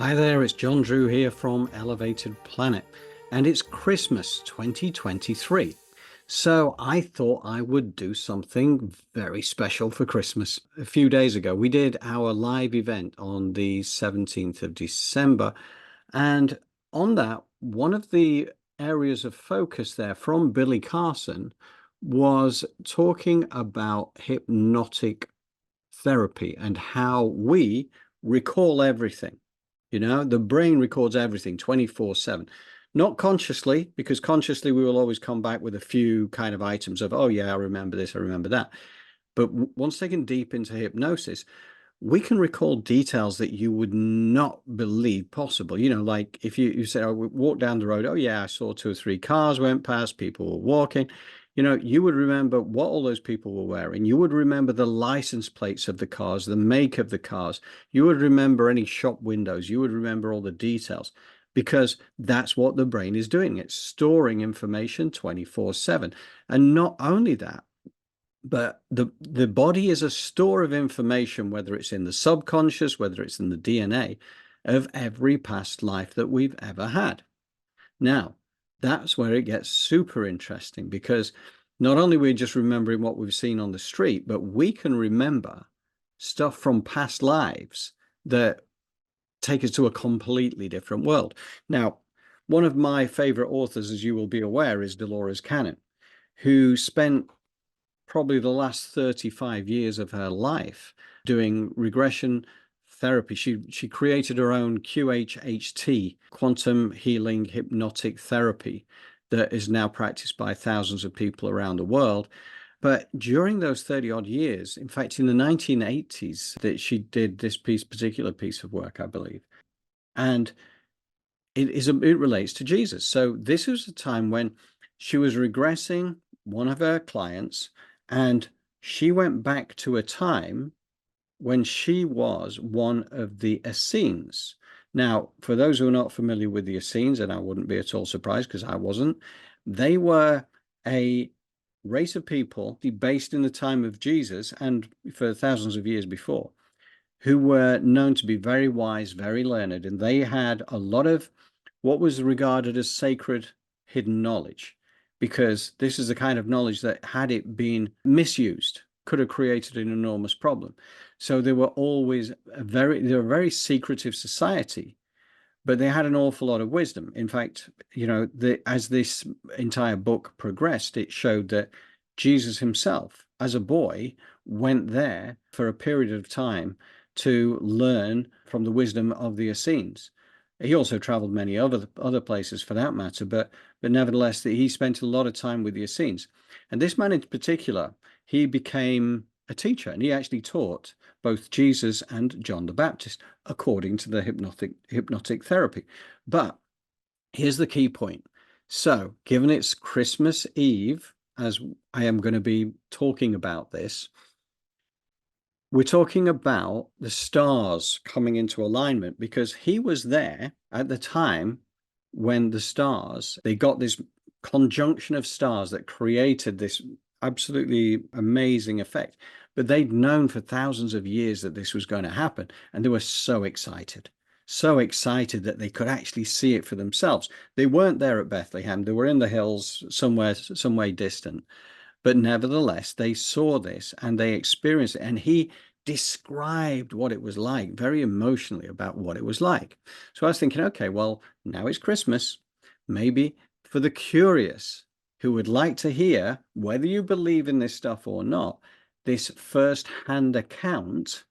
Hi there, it's John Drew here from Elevated Planet, and it's Christmas 2023. So I thought I would do something very special for Christmas. A few days ago, we did our live event on the 17th of December, and on that, one of the areas of focus there from Billy Carson was talking about hypnotic therapy and how we recall everything. The brain records everything 24/7. Not consciously, because consciously we will always come back with a few kind of items of, oh yeah, I remember this, I remember that. But once taken deep into hypnosis, we can recall details that you would not believe possible. Like if you say, oh, we walked down the road, oh yeah, I saw 2 or 3 cars went past, people were walking. You would remember what all those people were wearing. You would remember the license plates of the cars, the make of the cars. You would remember any shop windows. You would remember all the details because that's what the brain is doing. It's storing information 24/7. And not only that, but the body is a store of information, whether it's in the subconscious, whether it's in the DNA of every past life that we've ever had. Now, that's where it gets super interesting because not only are we just remembering what we've seen on the street, but we can remember stuff from past lives that take us to a completely different world. Now, one of my favorite authors, as you will be aware, is Dolores Cannon, who spent probably the last 35 years of her life doing regression therapy. She created her own QHHT, quantum healing hypnotic therapy, that is now practiced by thousands of people around the world. But during those 30 odd years, in fact, in the 1980s, that she did this particular piece of work, I believe. And it relates to Jesus. So this was a time when she was regressing one of her clients, and she went back to a time when she was one of the Essenes. Now, for those who are not familiar with the Essenes, and I wouldn't be at all surprised because I wasn't, they were a race of people based in the time of Jesus and for thousands of years before, who were known to be very wise, very learned, and they had a lot of what was regarded as sacred hidden knowledge, because this is the kind of knowledge that, had it been misused, could have created an enormous problem. So they were always they were a very secretive society, but they had an awful lot of wisdom. In fact, as this entire book progressed, it showed that Jesus himself, as a boy, went there for a period of time to learn from the wisdom of the Essenes. He also traveled many other places for that matter, but nevertheless, he spent a lot of time with the Essenes. And this man in particular, he became a teacher, and he actually taught both Jesus and John the Baptist according to the hypnotic therapy. But here's the key point. So, given it's Christmas Eve, as I am going to be talking about this, we're talking about the stars coming into alignment, because he was there at the time when the stars, they got this conjunction of stars that created this absolutely amazing effect. But they'd known for thousands of years that this was going to happen, and they were so excited that they could actually see it for themselves. They weren't there at Bethlehem. They were in the hills somewhere, some way distant. But nevertheless, they saw this and they experienced it. And he described what it was like very emotionally about what it was like. So I was thinking, okay, well, now it's Christmas. Maybe for the curious who would like to hear, whether you believe in this stuff or not, this first-hand account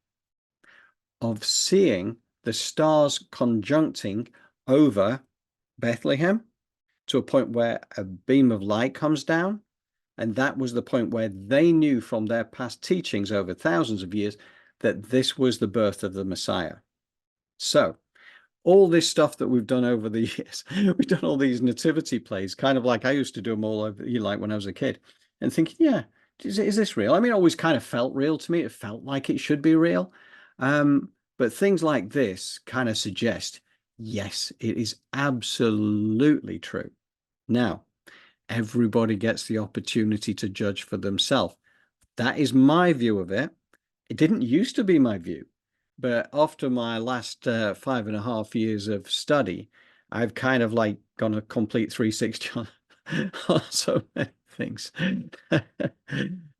of seeing the stars conjuncting over Bethlehem to a point where a beam of light comes down. And that was the point where they knew from their past teachings over thousands of years that this was the birth of the Messiah. So all this stuff that we've done over the years, we've done all these nativity plays, kind of like I used to do them all over, like when I was a kid, and thinking, yeah, is this real? I mean, it always kind of felt real to me. It felt like it should be real. But things like this kind of suggest, yes, it is absolutely true. Now, everybody gets the opportunity to judge for themselves. That is my view of it. It didn't used to be my view. But after my last 5.5 years of study, I've kind of like gone a complete 360 on so many things.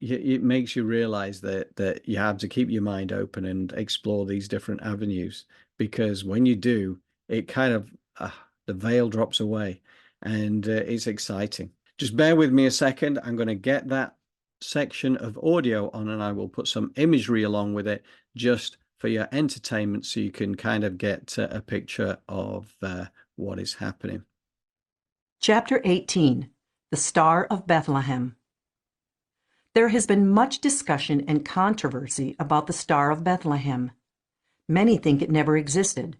It makes you realize that you have to keep your mind open and explore these different avenues, because when you do, it kind of the veil drops away, and it's exciting. Just bear with me a second. I'm going to get that section of audio on, and I will put some imagery along with it just for your entertainment, so you can kind of get a picture of what is happening. Chapter 18, The Star of Bethlehem. There has been much discussion and controversy about the Star of Bethlehem. Many think it never existed,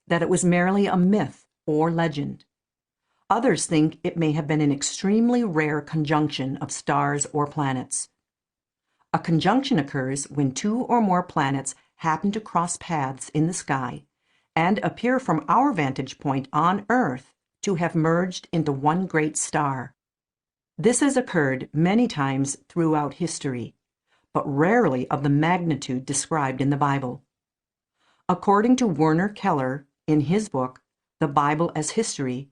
that it was merely a myth or legend. Others think it may have been an extremely rare conjunction of stars or planets. A conjunction occurs when two or more planets happen to cross paths in the sky and appear from our vantage point on Earth to have merged into one great star. This has occurred many times throughout history, but rarely of the magnitude described in the Bible. According to Werner Keller, in his book, The Bible as History,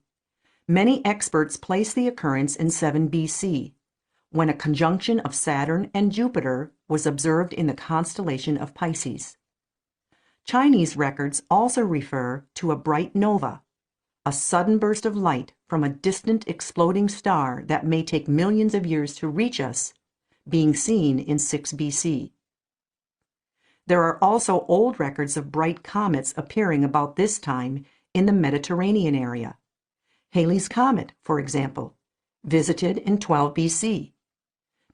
many experts place the occurrence in 7 BC, when a conjunction of Saturn and Jupiter was observed in the constellation of Pisces. Chinese records also refer to a bright nova, a sudden burst of light from a distant exploding star that may take millions of years to reach us, being seen in 6 BC. There are also old records of bright comets appearing about this time in the Mediterranean area. Halley's Comet, for example, visited in 12 BC.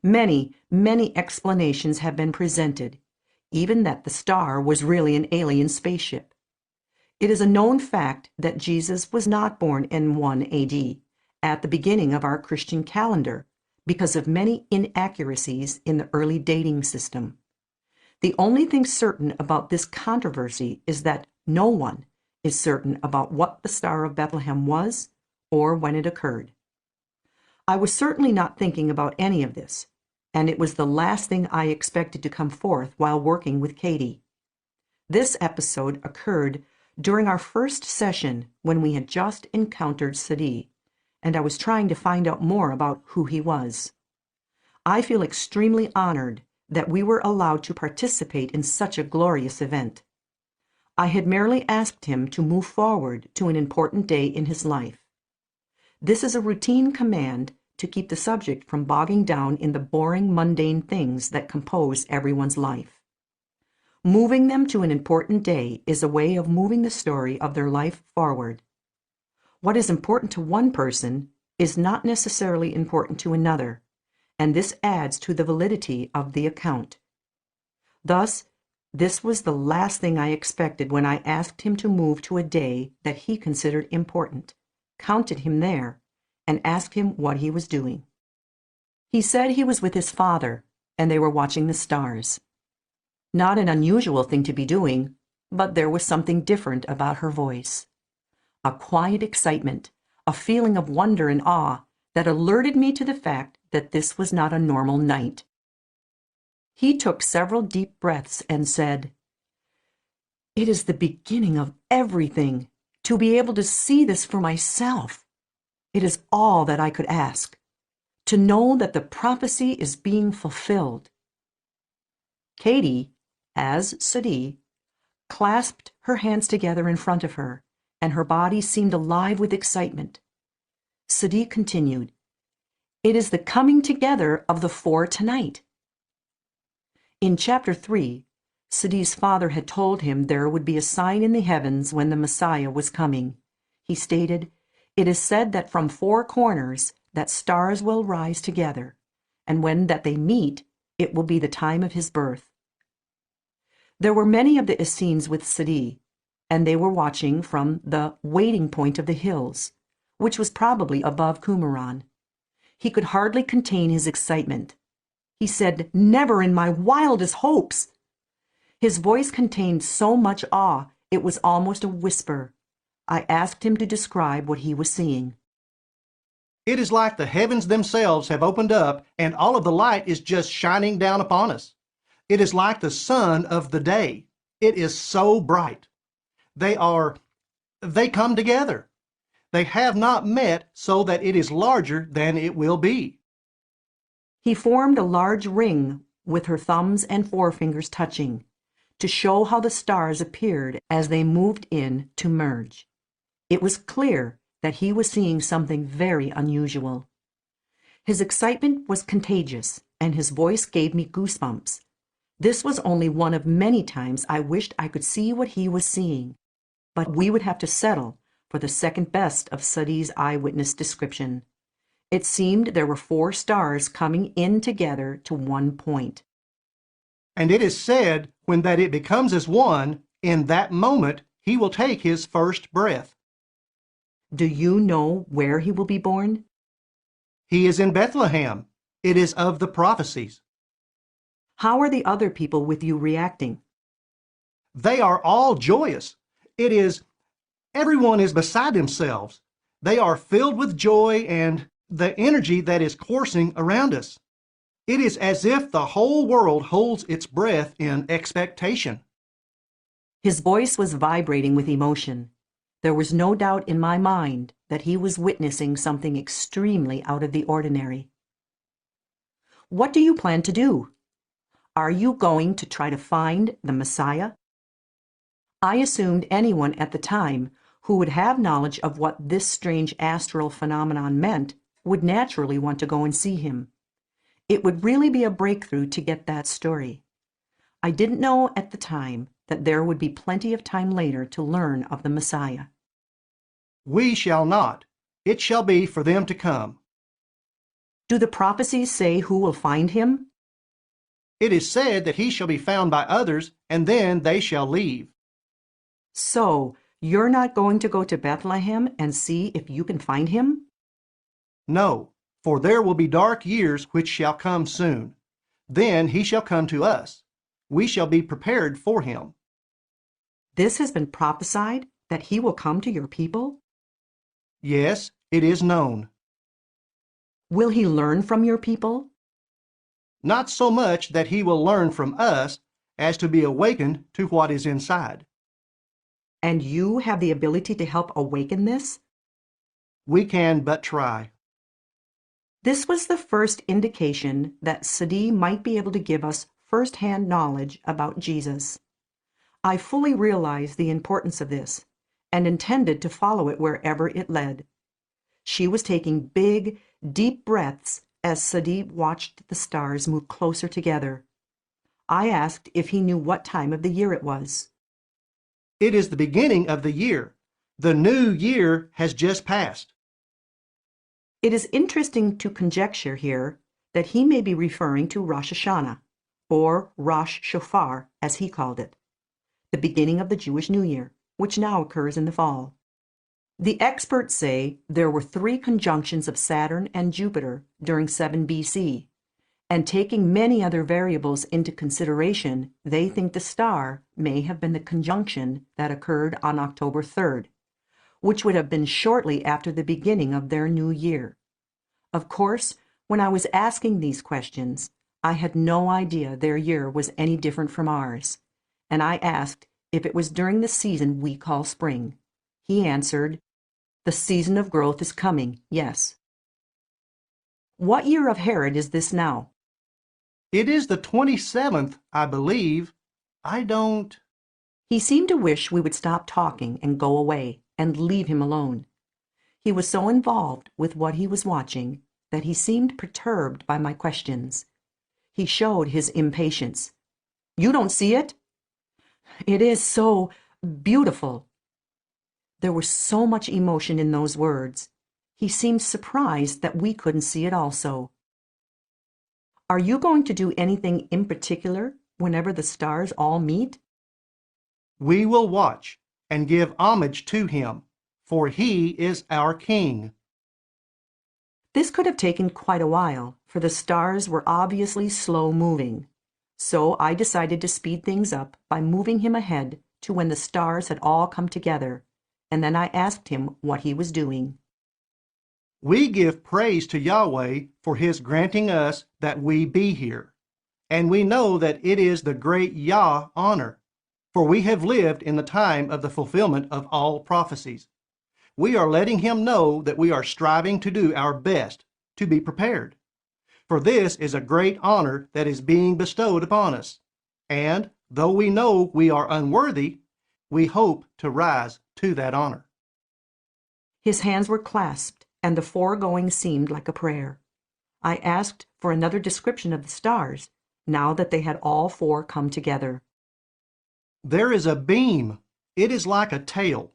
Many explanations have been presented, even that the star was really an alien spaceship. It is a known fact that Jesus was not born in 1 AD, at the beginning of our Christian calendar, because of many inaccuracies in the early dating system. The only thing certain about this controversy is that no one is certain about what the Star of Bethlehem was or when it occurred. I was certainly not thinking about any of this, and it was the last thing I expected to come forth while working with Katie. This episode occurred during our first session when we had just encountered Sadiq, and I was trying to find out more about who he was. I feel extremely honored that we were allowed to participate in such a glorious event. I had merely asked him to move forward to an important day in his life. This is a routine command to keep the subject from bogging down in the boring, mundane things that compose everyone's life. Moving them to an important day is a way of moving the story of their life forward. What is important to one person is not necessarily important to another, and this adds to the validity of the account. Thus, this was the last thing I expected when I asked him to move to a day that he considered important, counted him there, and asked him what he was doing. He said he was with his father, and they were watching the stars. Not an unusual thing to be doing, but there was something different about her voice. A quiet excitement, a feeling of wonder and awe that alerted me to the fact that this was not a normal night. He took several deep breaths and said, "It is the beginning of everything, to be able to see this for myself. It is all that I could ask, to know that the prophecy is being fulfilled." Katie, as Sadiq, clasped her hands together in front of her, and her body seemed alive with excitement. Sadiq continued, "It is the coming together of the 4 tonight." In chapter 3, Sadiq's father had told him there would be a sign in the heavens when the Messiah was coming. He stated, "It is said that from 4 corners that stars will rise together, and when that they meet, it will be the time of his birth." There were many of the Essenes with Sadiq, and they were watching from the waiting point of the hills, which was probably above Qumran. He could hardly contain his excitement. He said, "Never in my wildest hopes." His voice contained so much awe, it was almost a whisper. I asked him to describe what he was seeing. "It is like the heavens themselves have opened up, and all of the light is just shining down upon us. It is like the sun of the day. It is so bright. They come together. They have not met so that it is larger than it will be. He formed a large ring with her thumbs and forefingers touching, to show how the stars appeared as they moved in to merge. It was clear that he was seeing something very unusual. His excitement was contagious, and his voice gave me goosebumps. This was only one of many times I wished I could see what he was seeing, but we would have to settle for the second best of Sadiq's eyewitness description. It seemed there were 4 stars coming in together to one point. And it is said, when that it becomes as one, in that moment he will take his first breath. Do you know where he will be born? He is in Bethlehem. It is of the prophecies. How are the other people with you reacting? They are all joyous. Everyone is beside themselves. They are filled with joy and the energy that is coursing around us. It is as if the whole world holds its breath in expectation. His voice was vibrating with emotion. There was no doubt in my mind that he was witnessing something extremely out of the ordinary. What do you plan to do? Are you going to try to find the Messiah? I assumed anyone at the time who would have knowledge of what this strange astral phenomenon meant would naturally want to go and see him. It would really be a breakthrough to get that story. I didn't know at the time that there would be plenty of time later to learn of the Messiah. We shall not. It shall be for them to come. Do the prophecies say who will find him? It is said that he shall be found by others, and then they shall leave. So, you're not going to go to Bethlehem and see if you can find him? No, for there will be dark years which shall come soon. Then he shall come to us. We shall be prepared for him. This has been prophesied, that he will come to your people? Yes, it is known. Will he learn from your people? Not so much that he will learn from us as to be awakened to what is inside. And you have the ability to help awaken this? We can but try. This was the first indication that Sadiq might be able to give us first-hand knowledge about Jesus. I fully realized the importance of this and intended to follow it wherever it led. She was taking big, deep breaths as Sadiq watched the stars move closer together. I asked if he knew what time of the year it was. It is the beginning of the year. The new year has just passed. It is interesting to conjecture here that he may be referring to Rosh Hashanah, or Rosh Shofar, as he called it, the beginning of the Jewish New Year, which now occurs in the fall. The experts say there were 3 conjunctions of Saturn and Jupiter during 7 BC, and taking many other variables into consideration, they think the star may have been the conjunction that occurred on October 3rd, which would have been shortly after the beginning of their new year. Of course, when I was asking these questions, I had no idea their year was any different from ours, and I asked if it was during the season we call spring. He answered, "The season of growth is coming, yes." What year of Herod is this now? It is the 27th, I believe. He seemed to wish we would stop talking and go away and leave him alone. He was so involved with what he was watching that he seemed perturbed by my questions. He showed his impatience. "You don't see it? It is so beautiful." There was so much emotion in those words. He seemed surprised that we couldn't see it also. "Are you going to do anything in particular whenever the stars all meet?" We will watch and give homage to him, for he is our king. This could have taken quite a while, for the stars were obviously slow moving. So I decided to speed things up by moving him ahead to when the stars had all come together, and then I asked him what he was doing. We give praise to Yahweh for his granting us that we be here, and we know that it is the great Yah honor. for we have lived in the time of the fulfillment of all prophecies. We are letting him know that we are striving to do our best to be prepared. For this is a great honor that is being bestowed upon us. And though we know we are unworthy, we hope to rise to that honor. His hands were clasped, and the foregoing seemed like a prayer. I asked for another description of the stars, now that they had all four come together. There is a beam. It is like a tail.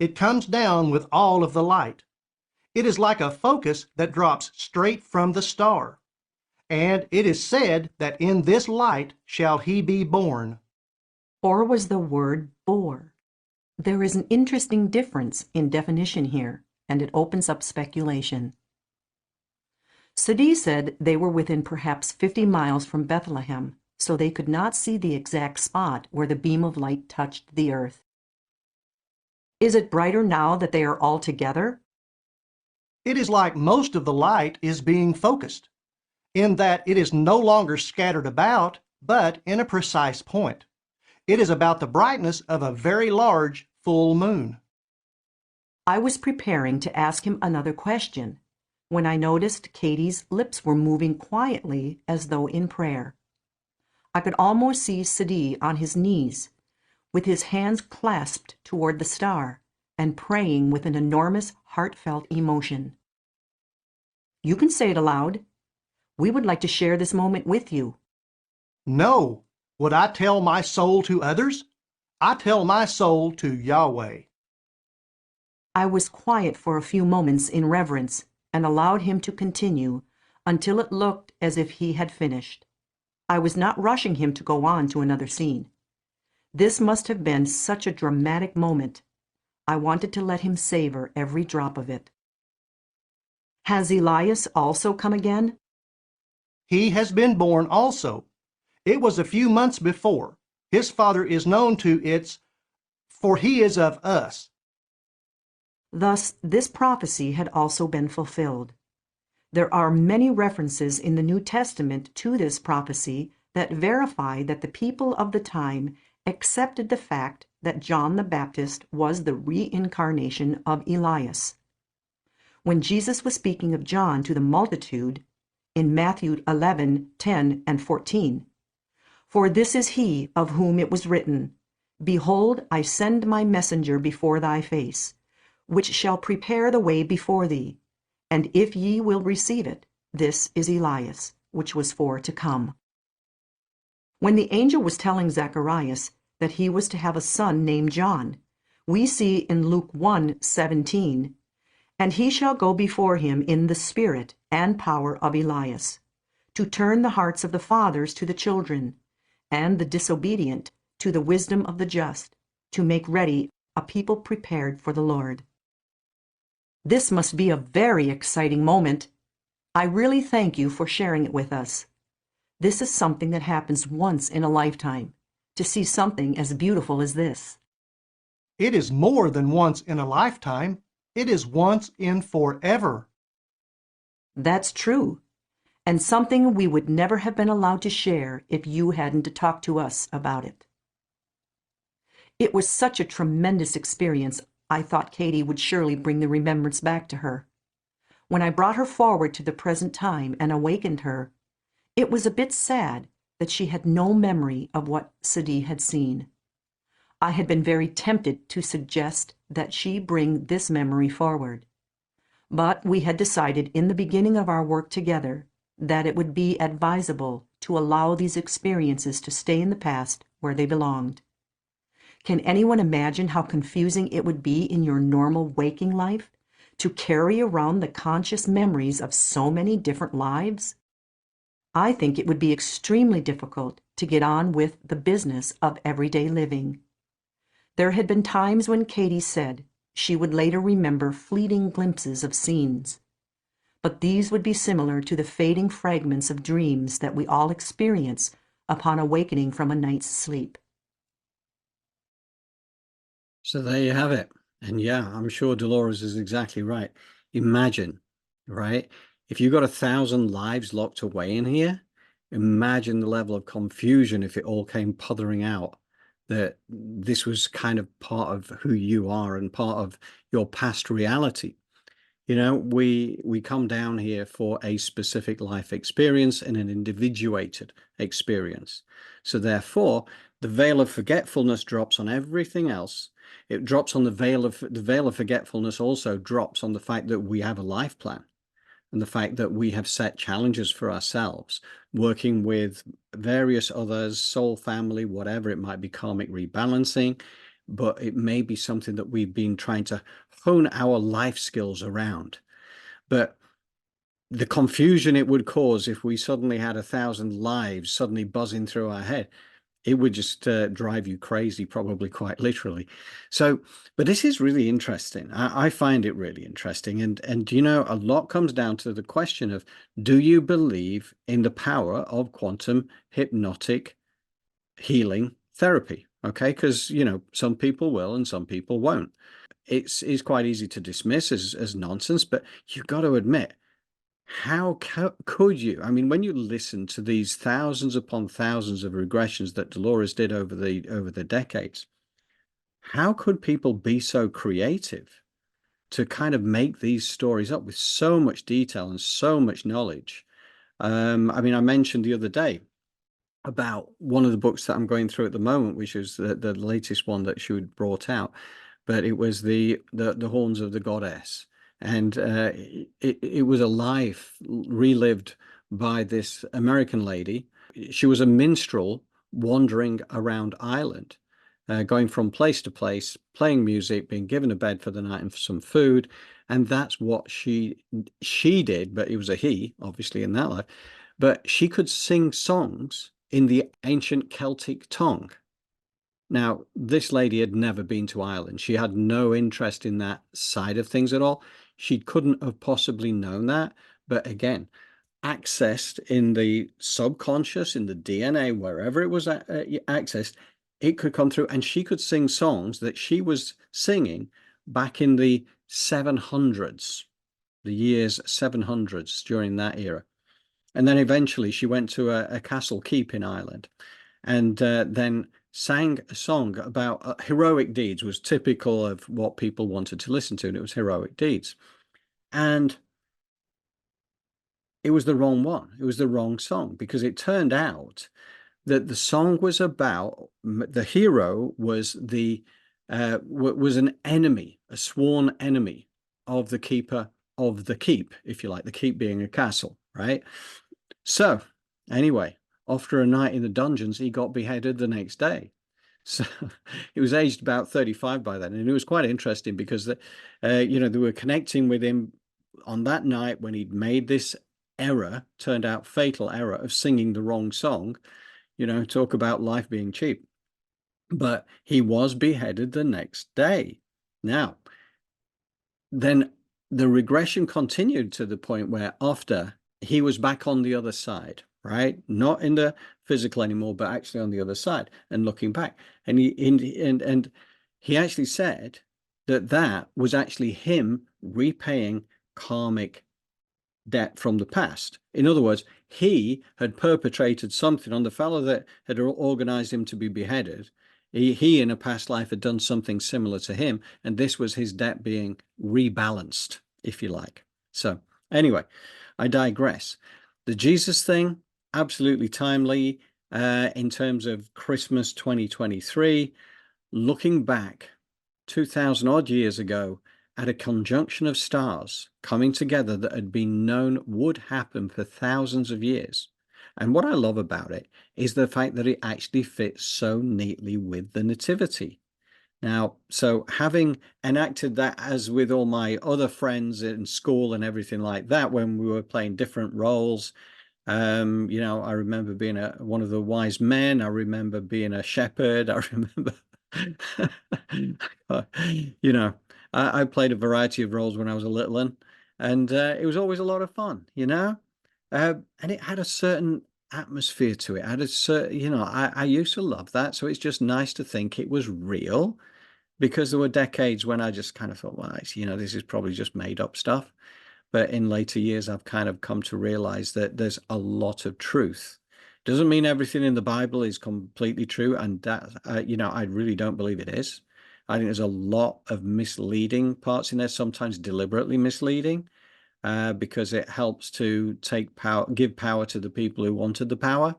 It comes down with all of the light. It is like a focus that drops straight from the star. And it is said that in this light shall he be born. Or was the word bore? There is an interesting difference in definition here, and it opens up speculation. Sadiq said they were within perhaps 50 miles from Bethlehem, so they could not see the exact spot where the beam of light touched the earth. Is it brighter now that they are all together? It is like most of the light is being focused, in that it is no longer scattered about, but in a precise point. It is about the brightness of a very large full moon. I was preparing to ask him another question when I noticed Katie's lips were moving quietly as though in prayer. I could almost see Sadiq on his knees, with his hands clasped toward the star, and praying with an enormous, heartfelt emotion. You can say it aloud. We would like to share this moment with you. No, would I tell my soul to others? I tell my soul to Yahweh. I was quiet for a few moments in reverence and allowed him to continue until it looked as if he had finished. I was not rushing him to go on to another scene. This must have been such a dramatic moment. I wanted to let him savor every drop of it. Has Elias also come again? He has been born also. It was a few months before. His father is known to its, for he is of us. Thus, this prophecy had also been fulfilled. There are many references in the New Testament to this prophecy that verify that the people of the time accepted the fact that John the Baptist was the reincarnation of Elias. When Jesus was speaking of John to the multitude in Matthew 11:10 and 14, "For this is he of whom it was written, Behold, I send my messenger before thy face, which shall prepare the way before thee. And if ye will receive it, this is Elias, which was for to come." When the angel was telling Zacharias that he was to have a son named John, we see in Luke 1:17, "And he shall go before him in the spirit and power of Elias, to turn the hearts of the fathers to the children, and the disobedient to the wisdom of the just, to make ready a people prepared for the Lord." This must be a very exciting moment. I really thank you for sharing it with us. This is something that happens once in a lifetime, to see something as beautiful as this. It is more than once in a lifetime. It is once in forever. That's true, and something we would never have been allowed to share if you hadn't talked to us about it. It was such a tremendous experience, I thought Katie would surely bring the remembrance back to her. When I brought her forward to the present time and awakened her, it was a bit sad that she had no memory of what Sadiq had seen. I had been very tempted to suggest that she bring this memory forward. But we had decided in the beginning of our work together that it would be advisable to allow these experiences to stay in the past where they belonged. Can anyone imagine how confusing it would be in your normal waking life to carry around the conscious memories of so many different lives? I think it would be extremely difficult to get on with the business of everyday living. There had been times when Katie said she would later remember fleeting glimpses of scenes, but these would be similar to the fading fragments of dreams that we all experience upon awakening from a night's sleep. So there you have it. And yeah, I'm sure Dolores is exactly right. Imagine, right? If you got 1,000 lives locked away in here, imagine the level of confusion if it all came puttering out. that this was kind of part of who you are and part of your past reality. You know, we come down here for a specific life experience and an individuated experience. So therefore, the veil of forgetfulness drops on everything else. It drops on the veil of forgetfulness also drops on the fact that we have a life plan and the fact that we have set challenges for ourselves, working with various others, soul family, whatever it might be, karmic rebalancing, but it may be something that we've been trying to hone our life skills around. But the confusion it would cause if we suddenly had 1,000 lives suddenly buzzing through our head, it would just drive you crazy, probably quite literally. So, but this is really interesting. I find it really interesting. And you know, a lot comes down to the question of, do you believe in the power of quantum hypnotic healing therapy? Okay, because, you know, some people will and some people won't. It's quite easy to dismiss as nonsense, but you've got to admit, how could you? I mean, when you listen to these thousands upon thousands of regressions that Dolores did over the decades, how could people be so creative to kind of make these stories up with so much detail and so much knowledge? I mean, I mentioned the other day about one of the books that I'm going through at the moment, which is the latest one that she brought out, but it was the Horns of the Goddess, and it was a life relived by this American lady. She was a minstrel wandering around Ireland, going from place to place, playing music, being given a bed for the night and some food, and that's what she did. But it was a he, obviously, in that life. But she could sing songs in the ancient Celtic tongue. Now, this lady had never been to Ireland. She had no interest in that side of things at all. She couldn't have possibly known that. But again, accessed in the subconscious, in the DNA, wherever it was accessed, it could come through. And she could sing songs that she was singing back in the 700s, the years 700s during that era. And then eventually she went to a castle keep in Ireland, and then sang a song about heroic deeds. Was typical of what people wanted to listen to, and it was heroic deeds. And it was the wrong one. It was the wrong song, because it turned out that the song was about the hero was an enemy, a sworn enemy of the keeper of the keep, if you like, the keep being a castle, right? So anyway, after a night in the dungeons, he got beheaded the next day. So he was aged about 35 by then. And it was quite interesting because, you know, they were connecting with him on that night when he'd made this error, turned out fatal error of singing the wrong song. You know, talk about life being cheap. But he was beheaded the next day. Now, then the regression continued to the point where after he was back on the other side, right? Not in the physical anymore, but actually on the other side and looking back. And he actually said that that was actually him repaying karmic debt from the past. In other words, he had perpetrated something on the fellow that had organized him to be beheaded. He in a past life had done something similar to him, and this was his debt being rebalanced, if you like. So anyway, I digress. The Jesus thing, absolutely timely in terms of Christmas 2023. Looking back 2,000 odd years ago at a conjunction of stars coming together that had been known would happen for thousands of years. And what I love about it is the fact that it actually fits so neatly with the nativity. Now, so having enacted that, as with all my other friends in school and everything like that, when we were playing different roles, you know, I remember being one of the wise men. I remember being a shepherd. I remember, you know, I played a variety of roles when I was a little one, and it was always a lot of fun, you know, and it had a certain atmosphere to it. I had a certain, you know, I used to love that. So it's just nice to think it was real, because there were decades when I just kind of thought, well, you know, this is probably just made up stuff. But in later years, I've kind of come to realize that there's a lot of truth Doesn't mean everything in the Bible is completely true, and that I really don't believe it is. I think there's a lot of misleading parts in there, sometimes deliberately misleading, because it helps to give power to the people who wanted the power.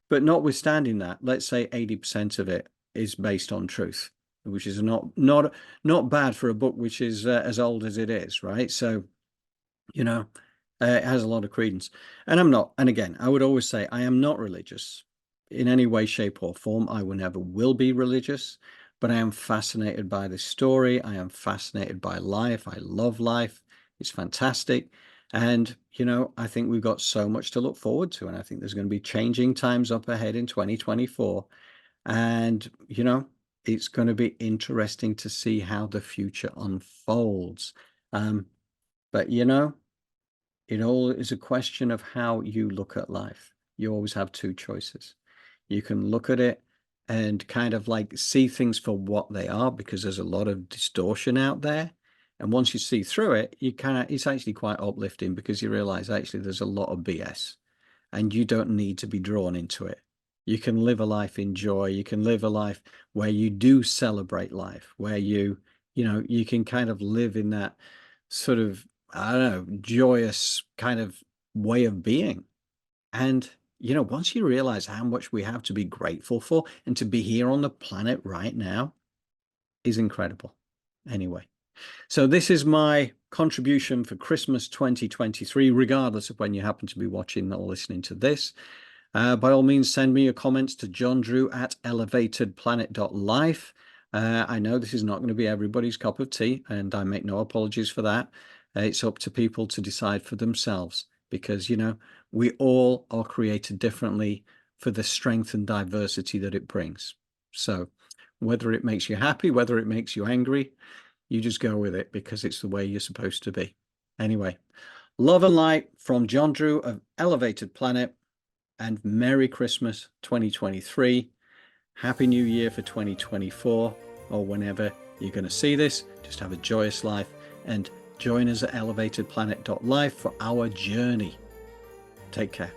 But notwithstanding that, let's say 80% of it is based on truth, which is not bad for a book which is as old as it is, right? So, it has a lot of credence. And I'm not, and again, I would always say I am not religious in any way, shape, or form. I will never will be religious, but I am fascinated by this story. I am fascinated by life. I love life. It's fantastic. And, I think we've got so much to look forward to. And I think there's going to be changing times up ahead in 2024. And, it's going to be interesting to see how the future unfolds. But, it all is a question of how you look at life. You always have two choices. You can look at it and kind of like see things for what they are, because there's a lot of distortion out there. And once you see through it, it's actually quite uplifting, because you realize actually there's a lot of BS and you don't need to be drawn into it. You can live a life in joy. You can live a life where you do celebrate life, where you can kind of live in that sort of, I don't know, joyous kind of way of being. And, once you realize how much we have to be grateful for, and to be here on the planet right now is incredible. Anyway, so this is my contribution for Christmas 2023, regardless of when you happen to be watching or listening to this. By all means, send me your comments to johndrew@elevatedplanet.life. I know this is not going to be everybody's cup of tea, and I make no apologies for that. It's up to people to decide for themselves, because, we all are created differently for the strength and diversity that it brings. So whether it makes you happy, whether it makes you angry, you just go with it, because it's the way you're supposed to be. Anyway, love and light from John Drew of Elevated Planet, and Merry Christmas 2023. Happy New Year for 2024, or whenever you're going to see this. Just have a joyous life, and join us at elevatedplanet.life for our journey. Take care.